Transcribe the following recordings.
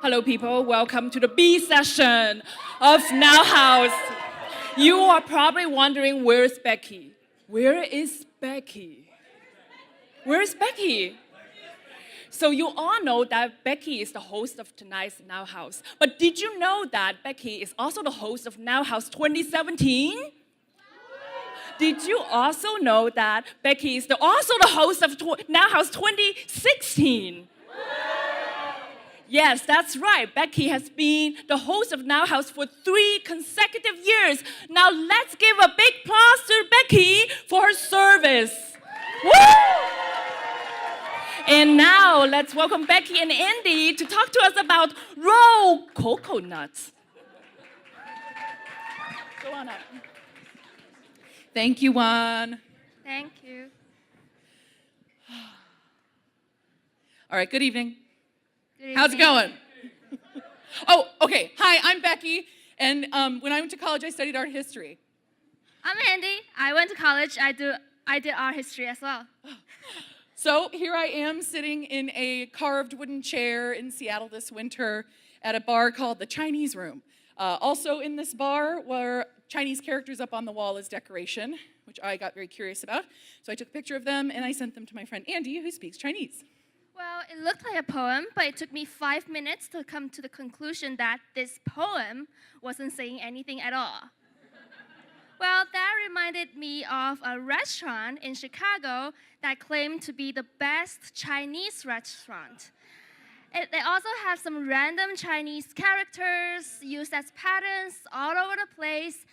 Hello, people. Welcome to the B session of Now House. You are probably wondering, where's Becky? Where is Becky? Where is Becky? So you all know that Becky is the host of tonight's Now House. But did you know that Becky is also the host of Now House 2017? Did you also know that Becky is also the host of Now House 2016? Yes, that's right. Becky has been the host of Now House for 3 consecutive years. Now let's give a big applause to Becky for her service. Woo! And now let's welcome Becky and Andi to talk to us about ROCOCONUTS. Go on up. Thank you, Juan. Thank you. All right, good evening. Good evening. How's it going? Oh, okay. Hi, I'm Becky, and when I went to college, I studied art history. I'm Andi. I went to college. I did art history as well. So here I am sitting in a carved wooden chair in Seattle this winter at a bar called the Chinese Room. Also in this bar were Chinese characters up on the wall as decoration, which I got very curious about. So I took a picture of them and I sent them to my friend Andi, who speaks Chinese. Well, it looked like a poem, but it took me 5 minutes to come to the conclusion that this poem wasn't saying anything at all. Well, that reminded me of a restaurant in Chicago that claimed to be the best Chinese restaurant. They also have some random Chinese characters used as patterns all over the place,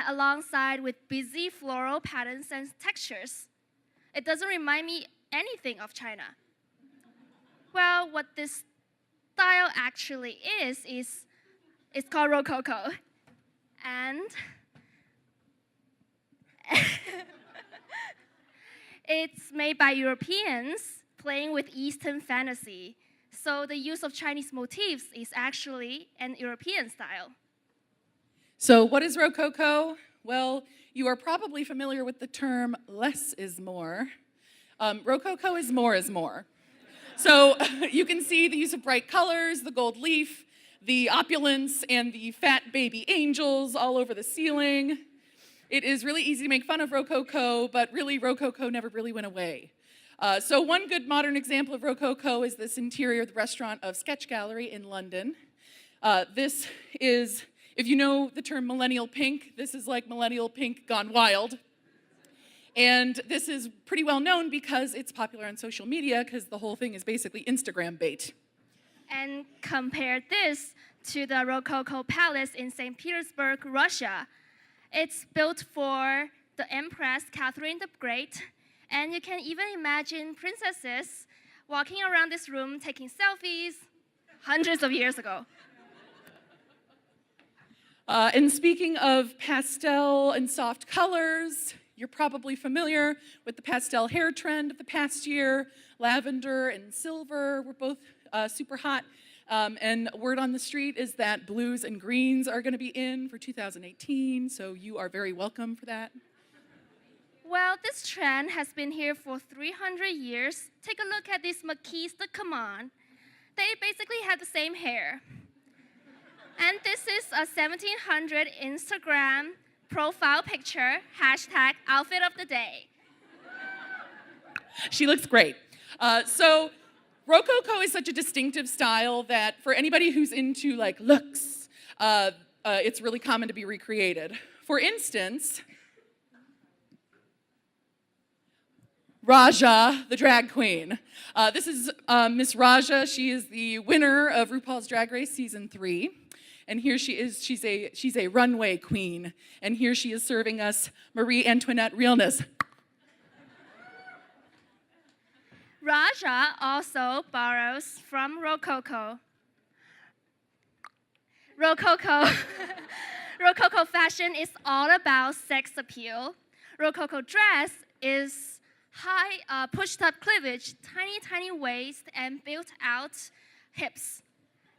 alongside with busy floral patterns and textures. It doesn't remind me anything of China. Well, what this style actually is it's called Rococo. And it's made by Europeans playing with Eastern fantasy. So the use of Chinese motifs is actually an European style. So what is Rococo? Well, you are probably familiar with the term less is more. Rococo is more. So you can see the use of bright colors, the gold leaf, the opulence, and the fat baby angels all over the ceiling. It is really easy to make fun of Rococo, but really Rococo never really went away. So one good modern example of Rococo is this interior of the restaurant of Sketch Gallery in London. This is, if you know the term millennial pink, this is like millennial pink gone wild. And this is pretty well known because it's popular on social media because the whole thing is basically Instagram bait. And compare this to the Rococo Palace in St. Petersburg, Russia. It's built for the Empress Catherine the Great, and you can even imagine princesses walking around this room taking selfies hundreds of years ago. And speaking of pastel and soft colors, you're probably familiar with the pastel hair trend of the past year. Lavender and silver were both super hot. And word on the street is that blues and greens are going to be in for 2018, so you are very welcome for that. Well, this trend has been here for 300 years. Take a look at these Marquise de Command. They basically have the same hair. And this is a 1700 Instagram profile picture, #outfit of the day. She looks great. So Rococo is such a distinctive style that for anybody who's into like looks, it's really common to be recreated. For instance, Raja, the drag queen. This is Miss Raja. She is the winner of RuPaul's Drag Race Season 3. And here she is, she's a runway queen. And here she is serving us Marie Antoinette realness. Raja also borrows from Rococo. Rococo fashion is all about sex appeal. Rococo dress is high, pushed up cleavage, tiny waist, and built out hips.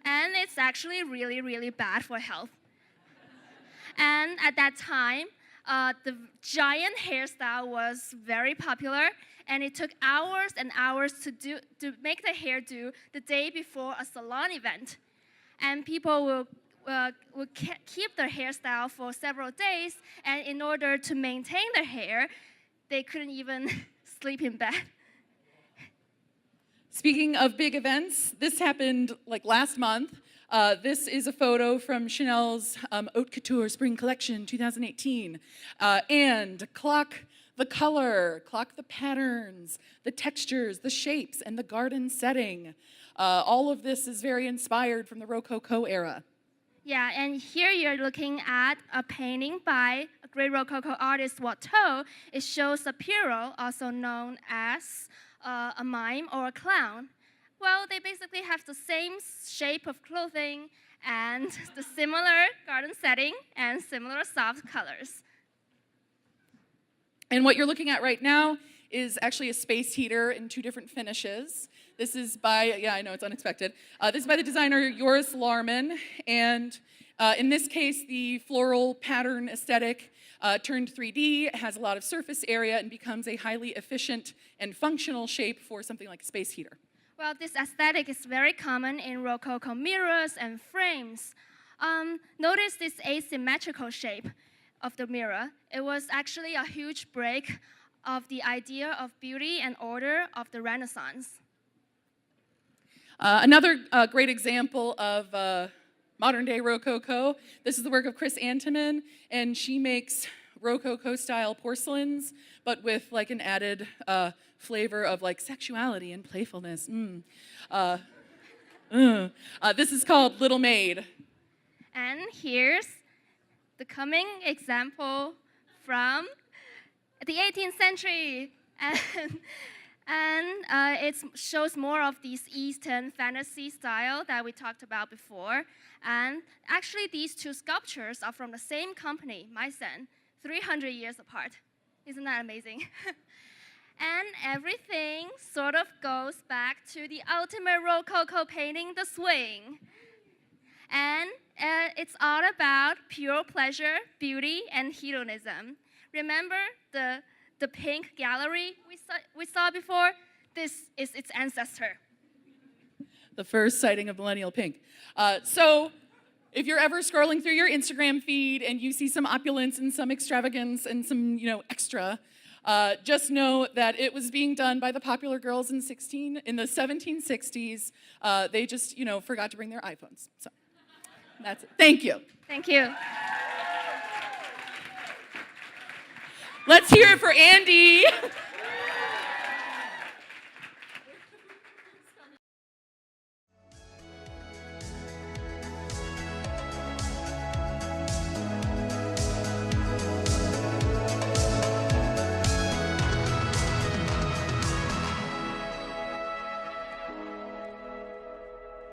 And it's actually really, really bad for health. And at that time, the giant hairstyle was very popular, and it took hours and hours to make the hairdo the day before a salon event. and people will keep their hairstyle for several days, and in order to maintain their hair, they couldn't even sleep in bed. Speaking of big events, this happened like last month. This is a photo from Chanel's Haute Couture Spring Collection 2018. And clock the color, clock the patterns, the textures, the shapes, and the garden setting. All of this is very inspired from the Rococo era. Yeah, and here you're looking at a painting by a great Rococo artist, Watteau. It shows a Pierrot, also known as a mime or a clown. Well, they basically have the same shape of clothing and the similar garden setting and similar soft colors. And what you're looking at right now is actually a space heater in 2 different finishes. This is by, yeah, I know it's unexpected. This is by the designer Joris Larman, and in this case, the floral pattern aesthetic turned 3D, has a lot of surface area, and becomes a highly efficient and functional shape for something like a space heater. Well, this aesthetic is very common in Rococo mirrors and frames. Notice this asymmetrical shape of the mirror. It was actually a huge break of the idea of beauty and order of the Renaissance. Another great example of modern-day Rococo, this is the work of Chris Antiman, and she makes Rococo-style porcelains, but with like an added flavor of like sexuality and playfulness. This is called Little Maid. And here's the coming example from the 18th century. And it shows more of these Eastern fantasy style that we talked about before. And actually, these 2 sculptures are from the same company, Meissen, 300 years apart. Isn't that amazing? And everything sort of goes back to the ultimate Rococo painting, the swing. And it's all about pure pleasure, beauty, and hedonism. Remember the pink gallery we saw before? This is its ancestor. The first sighting of millennial pink. So if you're ever scrolling through your Instagram feed and you see some opulence and some extravagance and some, extra, just know that it was being done by the popular girls in the 1760s. They just, forgot to bring their iPhones. So that's it. Thank you. Thank you. Let's hear it for Andi.